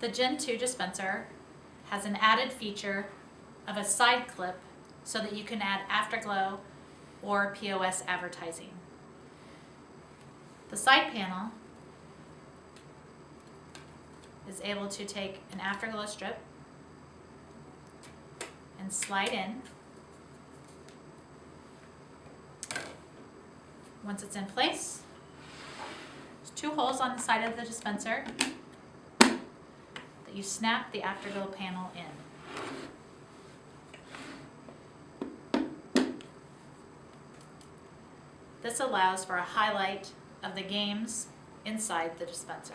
The GEN2 dispenser has an added feature of a side clip so that you can add AfterGlow or POS advertising. The side panel is able to take an AfterGlow strip and slide in. Once it's in place, there's 2 holes on the side of the dispenser that you snap the AfterGlow panel in. This allows for a highlight of the games inside the dispenser.